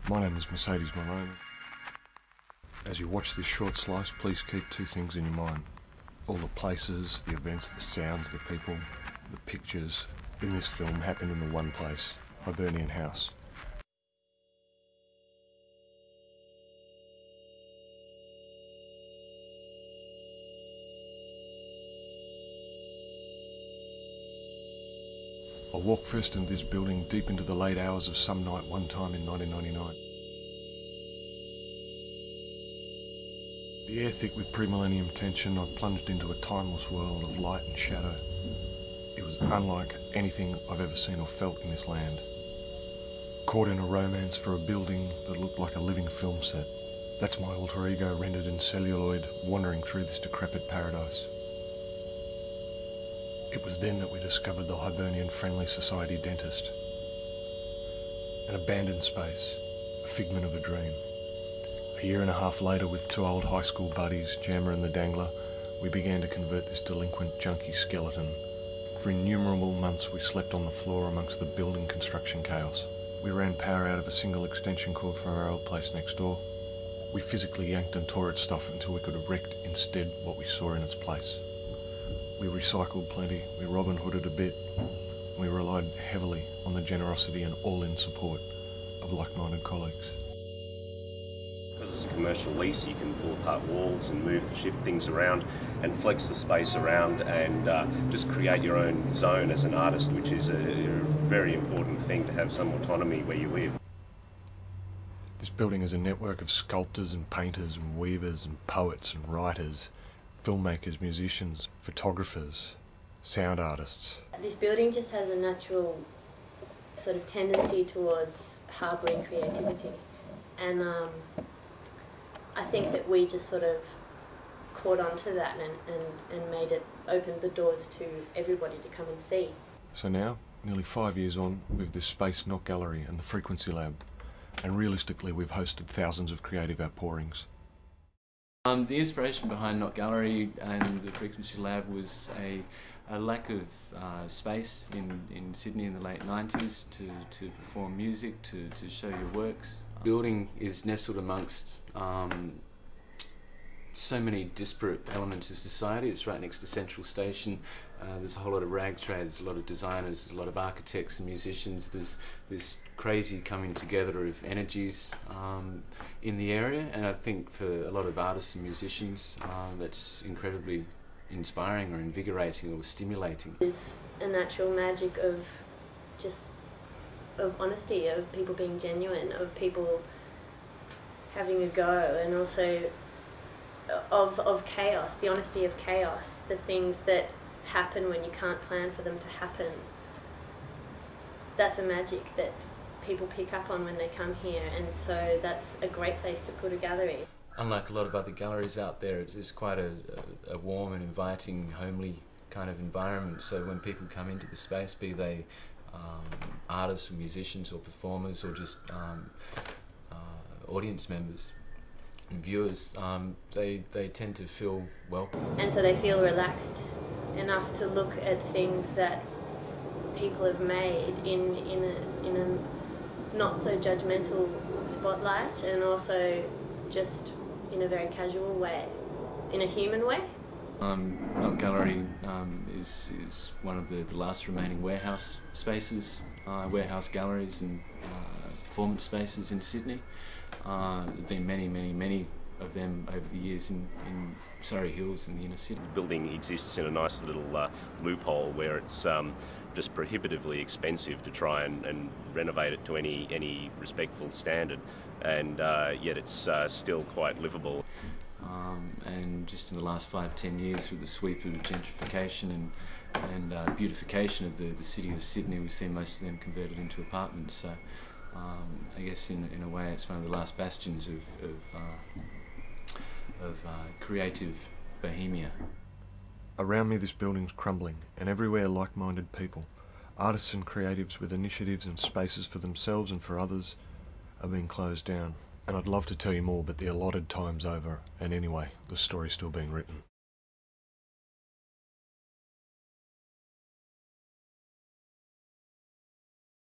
My name is Mercedes Malone. As you watch this short slice, please keep two things in your mind. All the places, the events, the sounds, the people, the pictures in this film happen in the one place, Hibernian House. I walked first into this building deep into the late hours of some night one time in 1999. The air thick with pre-millennium tension, I plunged into a timeless world of light and shadow. It was unlike anything I've ever seen or felt in this land. Caught in a romance for a building that looked like a living film set. That's my alter ego rendered in celluloid, wandering through this decrepit paradise. It was then that we discovered the Hibernian Friendly Society dentist. An abandoned space, a figment of a dream. A year and a half later, with two old high school buddies, Jammer and the Dangler, we began to convert this delinquent, junky skeleton. For innumerable months we slept on the floor amongst the building construction chaos. We ran power out of a single extension cord from our old place next door. We physically yanked and tore its stuff until we could erect instead what we saw in its place. We recycled plenty, we Robin Hooded a bit, and we relied heavily on the generosity and all-in support of like-minded colleagues. Because it's a commercial lease, you can pull apart walls and shift things around and flex the space around and just create your own zone as an artist, which is a very important thing, to have some autonomy where you live. This building is a network of sculptors and painters and weavers and poets and writers, filmmakers, musicians, photographers, sound artists. This building just has a natural sort of tendency towards harbouring creativity, and I think that we just sort of caught on to that and made it open the doors to everybody to come and see. So now, nearly 5 years on, with this space Not Gallery and the Frequency Lab, and realistically we've hosted thousands of creative outpourings. The inspiration behind Not Gallery and the Frequency Lab was a lack of space in Sydney in the late 90s to perform music, to show your works. The building is nestled amongst so many disparate elements of society. It's right next to Central Station. There's a whole lot of rag trade, there's a lot of designers, there's a lot of architects and musicians. There's this crazy coming together of energies in the area, and I think for a lot of artists and musicians that's incredibly inspiring or invigorating or stimulating. There's a natural magic of honesty, of people being genuine, of people having a go, and also of chaos, the honesty of chaos, the things that happen when you can't plan for them to happen. That's a magic that people pick up on when they come here, and so that's a great place to put a gallery. Unlike a lot of other galleries out there, it's quite a warm and inviting, homely kind of environment, so when people come into the space, be they artists or musicians or performers or just audience members and viewers, they tend to feel welcome. And so they feel relaxed enough to look at things that people have made in a not so judgmental spotlight, and also just in a very casual way, in a human way. Not Gallery is one of the last remaining warehouse spaces, warehouse galleries and performance spaces in Sydney. There have been many of them over the years in Surry Hills in the inner city. The building exists in a nice little loophole where it's just prohibitively expensive to try and renovate it to any respectful standard, and yet it's still quite livable. And just in the last 5-10 years, with the sweep of gentrification and beautification of the city of Sydney, we've seen most of them converted into apartments. So I guess in a way it's one of the last bastions of creative bohemia. Around me this building's crumbling, and everywhere like-minded people, artists and creatives with initiatives and spaces for themselves and for others, are being closed down. And I'd love to tell you more, but the allotted time's over, and anyway, the story's still being written.